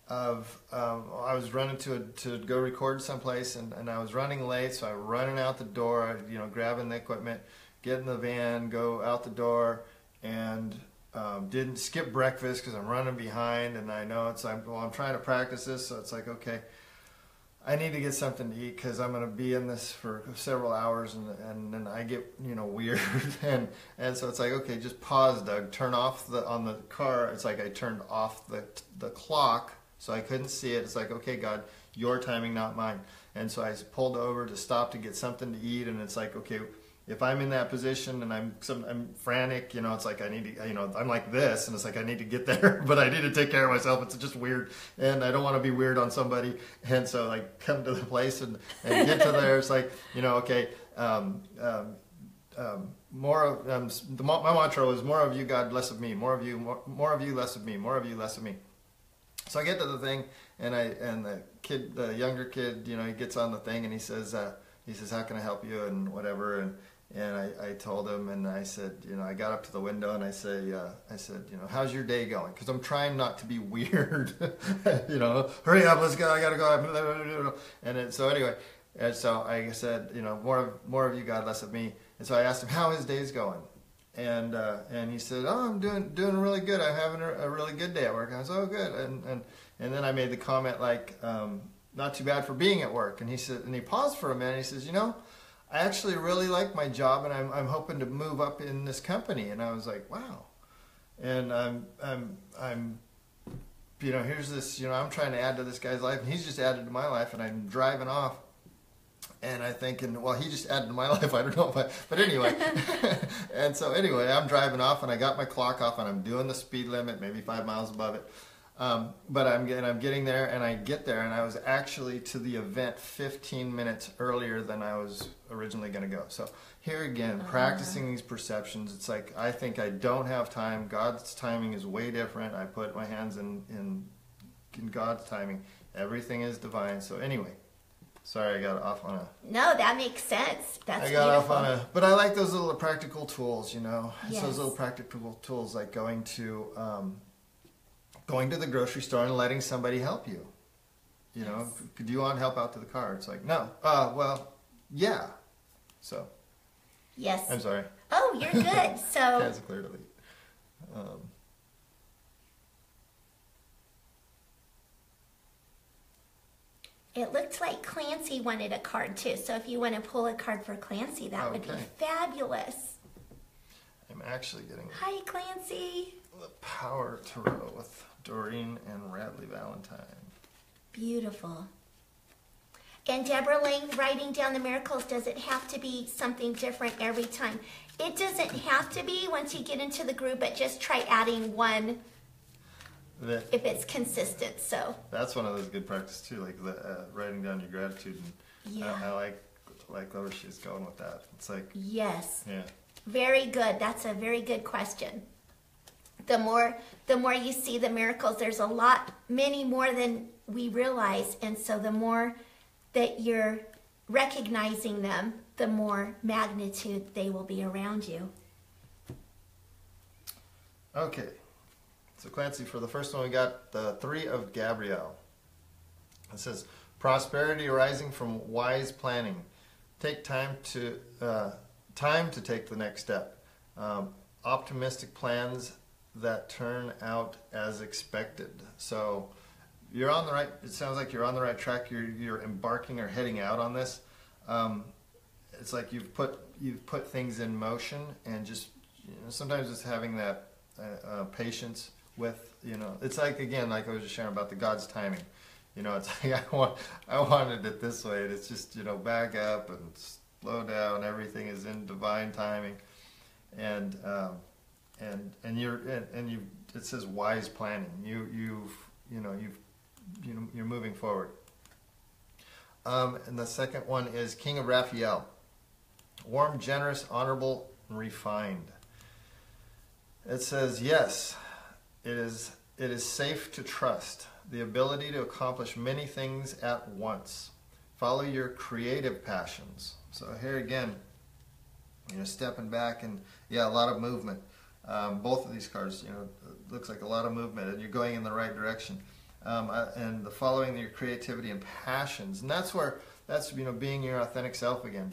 Speaker 2: of I was running to go record someplace, and I was running late, so I was running out the door, grabbing the equipment, get in the van, go out the door, and didn't skip breakfast because I'm running behind, and I know I'm trying to practice this, so it's like, okay, I need to get something to eat because I'm going to be in this for several hours, and then I get weird, and so it's like, okay, just pause, Doug, turn off on the car. It's like I turned off the clock so I couldn't see it. It's like, okay, God, your timing, not mine. And so I pulled over to stop to get something to eat, and it's like, okay, if I'm in that position and I'm frantic, it's like I need to, I'm like this, and it's like I need to get there, but I need to take care of myself. It's just weird, and I don't want to be weird on somebody. And so I come to the place and get to there. It's like, okay, more of my mantra was more of you, God, less of me. More of you, less of me. More of you, less of me. So I get to the thing, and the younger kid, he gets on the thing, and he says, how can I help you, and whatever, And I told him, and I said, you know, I got up to the window and I said, you know, how's your day going? Because I'm trying not to be weird, you know, hurry up, let's go, I gotta go. So anyway, and so I said, you know, more of you, God, less of me. And so I asked him how his day's going, and he said, oh, I'm doing really good. I'm having a really good day at work. And I said, oh, good. And then I made the comment like, not too bad for being at work. And he said, and he paused for a minute. And he says, you know, I actually really like my job, and I'm hoping to move up in this company. And I was like, wow. And I'm you know, here's this, you know, I'm trying to add to this guy's life, and he's just added to my life, and I'm driving off. And I thinking, well, he just added to my life. I don't know but anyway. And so anyway, I'm driving off, and I got my clock off, and I'm doing the speed limit, maybe 5 miles above it. But I'm getting there, and I get there, and I was actually to the event 15 minutes earlier than I was originally going to go. So here again, practicing these perceptions. It's like, I think I don't have time. God's timing is way different. I put my hands in God's timing. Everything is divine. So anyway, sorry I got off on a...
Speaker 1: No, that makes sense. That's
Speaker 2: I got
Speaker 1: beautiful.
Speaker 2: off on a... But I like those little practical tools, you know. It's
Speaker 1: Yes.
Speaker 2: those little practical tools like going to the grocery store and letting somebody help you. You know, do you want help out to the car? It's like, no. Well, yeah. So.
Speaker 1: Yes.
Speaker 2: I'm sorry.
Speaker 1: Oh, you're good. So.
Speaker 2: That's clear to leave.
Speaker 1: It looked like Clancy wanted a card too. So if you want to pull a card for Clancy, that would be fabulous.
Speaker 2: I'm actually getting...
Speaker 1: Hi, Clancy.
Speaker 2: The Power Tarot with Doreen and Radley Valentine.
Speaker 1: Beautiful. And Deborah Lang, writing down the miracles, does it have to be something different every time? It doesn't have to be once you get into the group, but just try adding one if it's consistent. So
Speaker 2: that's one of those good practices too, like writing down your gratitude. And
Speaker 1: yeah.
Speaker 2: I like where she's going with that. It's like,
Speaker 1: yes.
Speaker 2: Yeah.
Speaker 1: Very good. That's a very good question. The more you see the miracles, there's many more than we realize. And so the more that you're recognizing them, the more magnitude they will be around you.
Speaker 2: Okay. So Clancy, for the first one, we got the 3 of Gabrielle. It says, prosperity arising from wise planning. Take time to take the next step. Optimistic plans that turn out as expected. So you're on the right, it sounds like you're on the right track. You're embarking or heading out on this. It's like you've put things in motion, and just, you know, sometimes it's having that patience with, you know, it's like, again, like I was just sharing about the God's timing. You know, it's like I wanted it this way, and it's just, you know, back up and slow down. Everything is in divine timing, and it says wise planning. You're moving forward. And the second one is King of Raphael. Warm, generous, honorable, and refined. It says, yes, it is safe to trust. The ability to accomplish many things at once. Follow your creative passions. So here again, you know, stepping back, and yeah, a lot of movement. Both of these cards, you know, looks like a lot of movement, and you're going in the right direction. And the following your creativity and passions, and that's you know, being your authentic self again,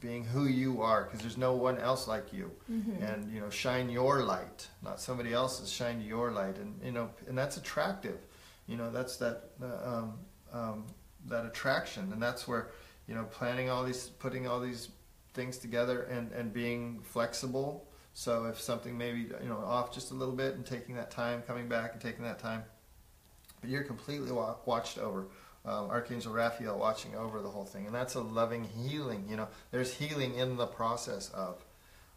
Speaker 2: being who you are, because there's no one else like you. Mm-hmm. And you know, shine your light, not somebody else's. Shine your light, and you know, and that's attractive. You know, that's that attraction, and that's where, you know, putting all these things together, and being flexible. So if something maybe, you know, off just a little bit, and taking that time, coming back and taking that time, but you're completely watched over. Archangel Raphael watching over the whole thing, and that's a loving healing. You know, there's healing in the process of,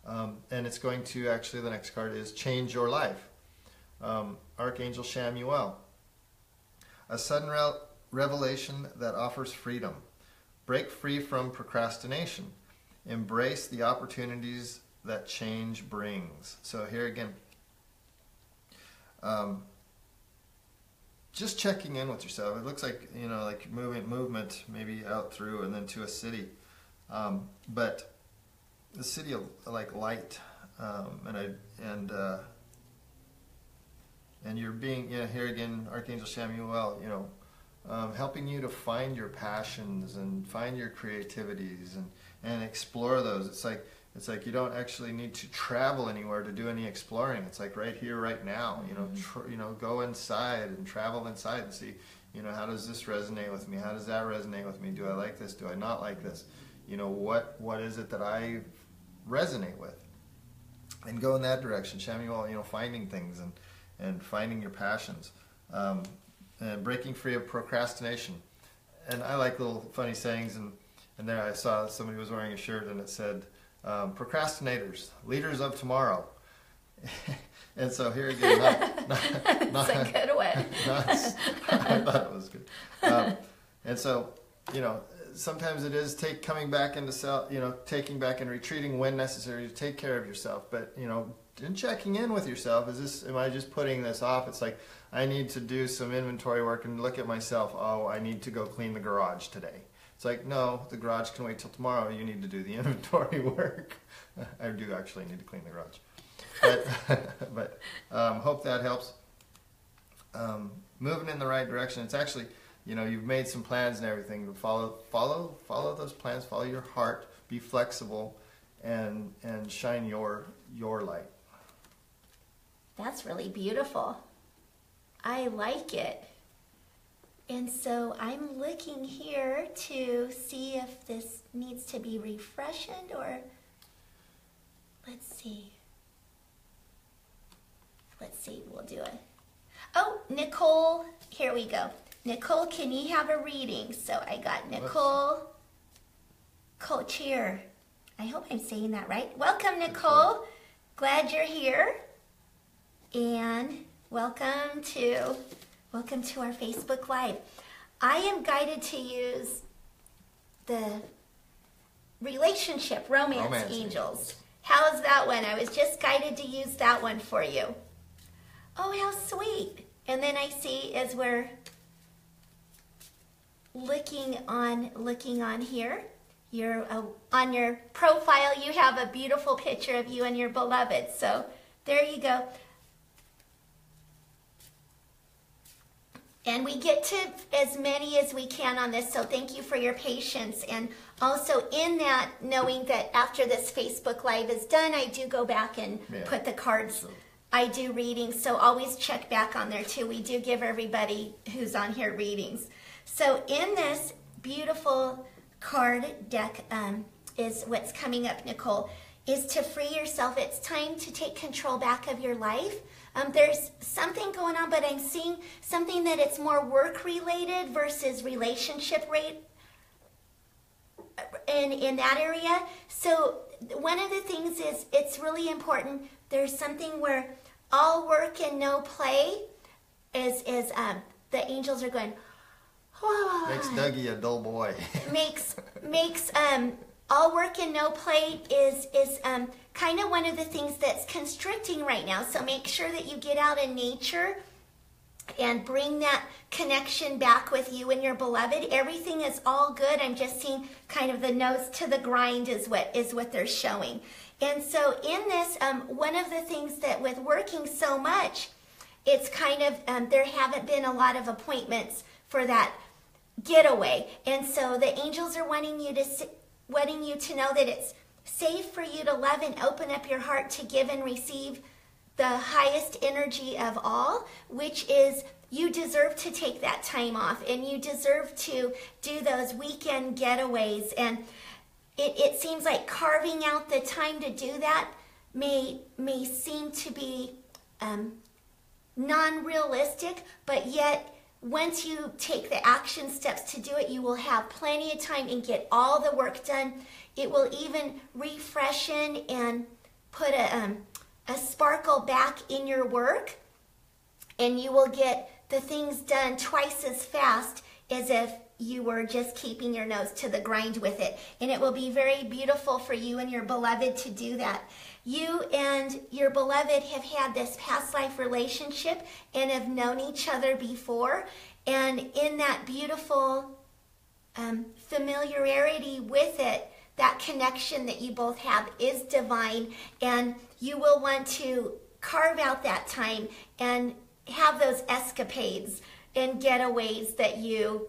Speaker 2: and it's going to actually, the next card is change your life. Archangel Shamuel. A sudden revelation that offers freedom. Break free from procrastination. Embrace the opportunities that change brings. So here again, just checking in with yourself. It looks like, you know, like movement maybe out through and then to a city. But the city of like light, and you're being, here again, Archangel Samuel, helping you to find your passions and find your creativities and explore those. It's like you don't actually need to travel anywhere to do any exploring. It's like right here, right now. Go inside and travel inside and see, how does this resonate with me? How does that resonate with me? Do I like this? Do I not like this? What is it that I resonate with? And go in that direction, Samuel. Finding things and finding your passions, and breaking free of procrastination. And I like little funny sayings. And there I saw somebody was wearing a shirt and it said, procrastinators, leaders of tomorrow. And so here again,
Speaker 1: that's a good one.
Speaker 2: I thought it was good. And so, sometimes it is coming back into self, taking back and retreating when necessary to take care of yourself. But, and checking in with yourself, am I just putting this off? It's like, I need to do some inventory work and look at myself. Oh, I need to go clean the garage today. It's like, no, the garage can wait till tomorrow. You need to do the inventory work. I do actually need to clean the garage. But hope that helps. Moving in the right direction. It's actually, you've made some plans and everything. But follow those plans. Follow your heart. Be flexible, and shine your light.
Speaker 1: That's really beautiful. I like it. And so I'm looking here to see if this needs to be refreshened, or let's see, we'll do it. Oh, Nicole, here we go. Nicole, can you have a reading? So I got Nicole Colchier. I hope I'm saying that right. Welcome, Nicole. Glad you're here. And welcome to our Facebook Live. I am guided to use the relationship romance angels. How's that one? I was just guided to use that one for you. Oh, how sweet. And then I see, as we're looking on here, on your profile, you have a beautiful picture of you and your beloved. So there you go. And we get to as many as we can on this, so thank you for your patience. And also in that, knowing that after this Facebook Live is done, I do go back and put the cards. I do readings, so always check back on there too. We do give everybody who's on here readings. So in this beautiful card deck is what's coming up, Nicole, is to free yourself. It's time to take control back of your life. There's something going on, but I'm seeing something that it's more work-related versus relationship rate in that area. So one of the things is, it's really important. There's something where all work and no play is the angels are going, oh.
Speaker 2: Makes Dougie a dull boy. makes
Speaker 1: all work and no play is kind of one of the things that's constricting right now. So make sure that you get out in nature and bring that connection back with you and your beloved. Everything is all good. I'm just seeing kind of the nose to the grind is what they're showing. And so in this, one of the things that with working so much, it's kind of, there haven't been a lot of appointments for that getaway. And so the angels are wanting you to know that it's safe for you to love and open up your heart to give and receive the highest energy of all, which is you deserve to take that time off, and you deserve to do those weekend getaways. And it seems like carving out the time to do that may seem to be non-realistic, but yet once you take the action steps to do it, you will have plenty of time and get all the work done. It will even refreshen and put a sparkle back in your work, and you will get the things done twice as fast as if you were just keeping your nose to the grind with it. And it will be very beautiful for you and your beloved to do that. You and your beloved have had this past life relationship and have known each other before. And in that beautiful familiarity with it, that connection that you both have is divine, and you will want to carve out that time and have those escapades and getaways that you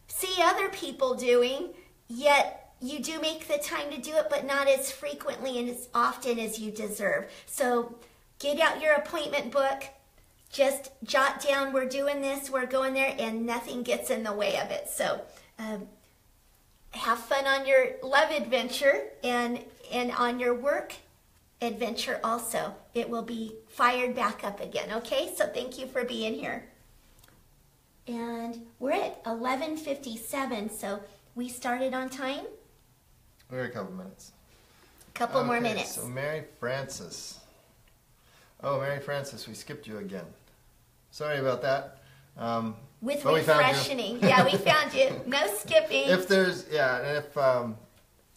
Speaker 1: see other people doing, yet you do make the time to do it, but not as frequently and as often as you deserve. So get out your appointment book, just jot down, we're doing this, we're going there, and nothing gets in the way of it. So have fun on your love adventure and on your work adventure also. It will be fired back up again, okay? So thank you for being here. And we're at 11:57, so we started on time?
Speaker 2: We're a couple minutes.
Speaker 1: Couple more minutes.
Speaker 2: So Mary Frances. Oh, Mary Frances, we skipped you again. Sorry about that.
Speaker 1: With refreshing. Yeah, we found you. No skipping.
Speaker 2: If there's,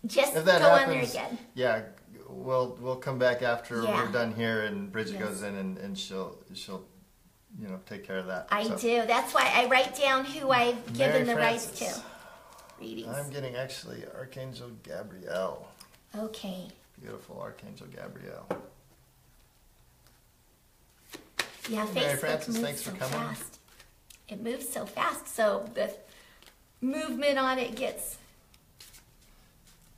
Speaker 1: just
Speaker 2: if that
Speaker 1: go
Speaker 2: happens,
Speaker 1: on there again.
Speaker 2: Yeah, we'll come back after we're done here, and Bridget goes in and she'll take care of that.
Speaker 1: I do. That's why I write down who I've given the rights to. Readings.
Speaker 2: I'm getting actually Archangel Gabrielle.
Speaker 1: Okay.
Speaker 2: Beautiful Archangel Gabrielle.
Speaker 1: Yeah,
Speaker 2: Mary
Speaker 1: Facebook
Speaker 2: Frances,
Speaker 1: moves
Speaker 2: thanks for
Speaker 1: so
Speaker 2: coming.
Speaker 1: fast. It moves so fast, so the movement on it gets...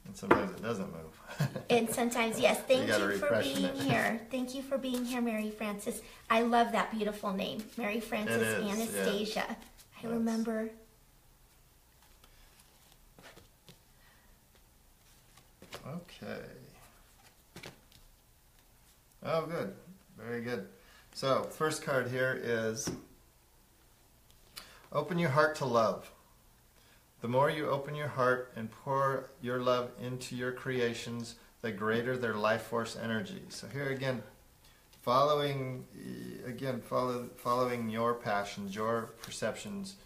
Speaker 2: And sometimes it doesn't move.
Speaker 1: And sometimes, yes. Thank you for
Speaker 2: refresh
Speaker 1: being
Speaker 2: it.
Speaker 1: here. Thank you for being here, Mary Frances. I love that beautiful name, Mary Frances
Speaker 2: It is,
Speaker 1: Anastasia.
Speaker 2: yeah.
Speaker 1: I remember...
Speaker 2: Okay. Oh, good. Very good. So, first card here is open your heart to love. The more you open your heart and pour your love into your creations, the greater their life force energy. So here again, following your passions, your perceptions,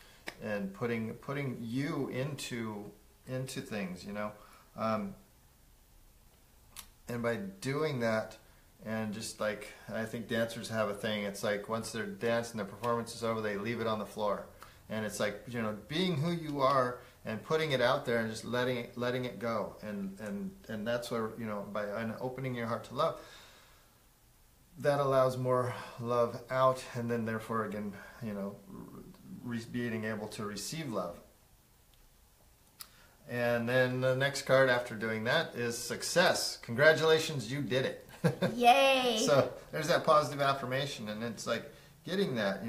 Speaker 2: and putting you into things, and by doing that, and just like, I think dancers have a thing, it's like once they're dancing, their performance is over, they leave it on the floor. And it's like, being who you are and putting it out there and just letting it go. And that's where, by opening your heart to love, that allows more love out, and then therefore again, being able to receive love. And then the next card after doing that is success. Congratulations, you did it.
Speaker 1: Yay!
Speaker 2: So there's that positive affirmation, and it's like getting that,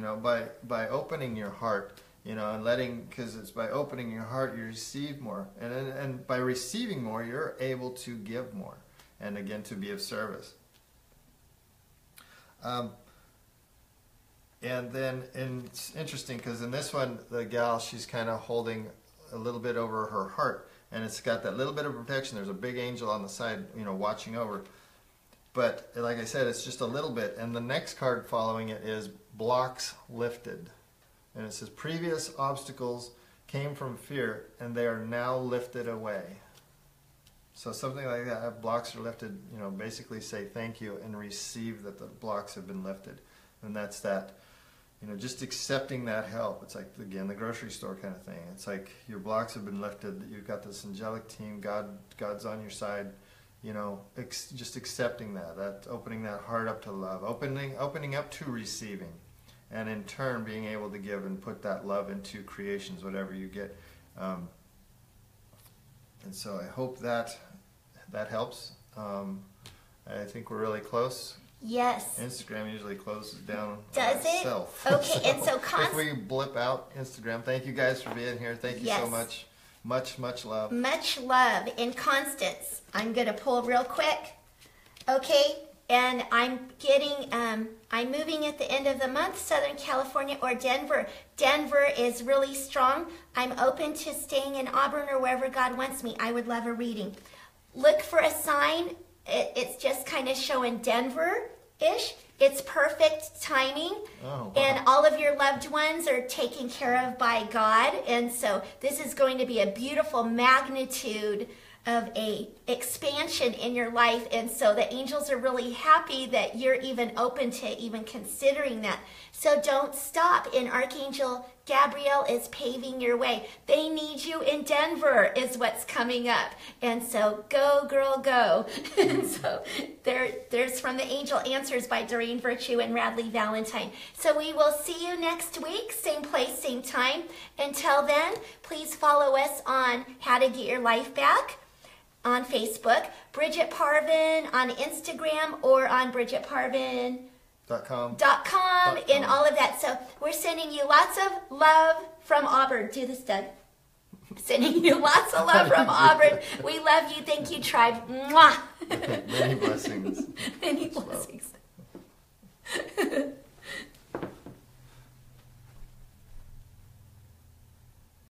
Speaker 2: by opening your heart, and because it's by opening your heart you receive more, and by receiving more you're able to give more, and again to be of service. And then it's interesting because in this one the gal, she's kind of holding a little bit over her heart, and it's got that little bit of protection. There's a big angel on the side, watching over. But like I said, it's just a little bit. And the next card following it is blocks lifted. And it says previous obstacles came from fear and they are now lifted away. So something like that, blocks are lifted, basically say thank you and receive that the blocks have been lifted. And that's that, just accepting that help. It's like, again, the grocery store kind of thing. It's like your blocks have been lifted. You've got this angelic team. God's on your side. Just accepting that opening that heart up to love, opening up to receiving, and in turn being able to give and put that love into creations, whatever you get. And so I hope that helps. I think we're really close.
Speaker 1: Yes.
Speaker 2: Instagram usually closes down
Speaker 1: Does it?
Speaker 2: itself.
Speaker 1: Okay, and so
Speaker 2: if we blip out Instagram, thank you guys for being here. Thank you so much. Much love.
Speaker 1: Much love. And Constance, I'm going to pull real quick. Okay, and I'm moving at the end of the month, Southern California or Denver. Denver is really strong. I'm open to staying in Auburn or wherever God wants me. I would love a reading. Look for a sign. It's just kind of showing Denver-ish. It's perfect timing, and all of your loved ones are taken care of by God, and so this is going to be a beautiful magnitude of a expansion in your life, and so the angels are really happy that you're even open to even considering that. So don't stop. And Archangel Gabrielle is paving your way. They need you in Denver is what's coming up. And so go, girl, go. And so there's From the Angel Answers by Doreen Virtue and Radley Valentine. So we will see you next week, same place, same time. Until then, please follow us on How to Get Your Life Back on Facebook, Bridget Parvin on Instagram, or on bridgetparvin.com and all of that. So we're sending you lots of love from Auburn. Do this, Doug. Sending you lots of love from Auburn. We love you. Thank you, tribe. Mwah.
Speaker 2: Many blessings.
Speaker 1: Many blessings.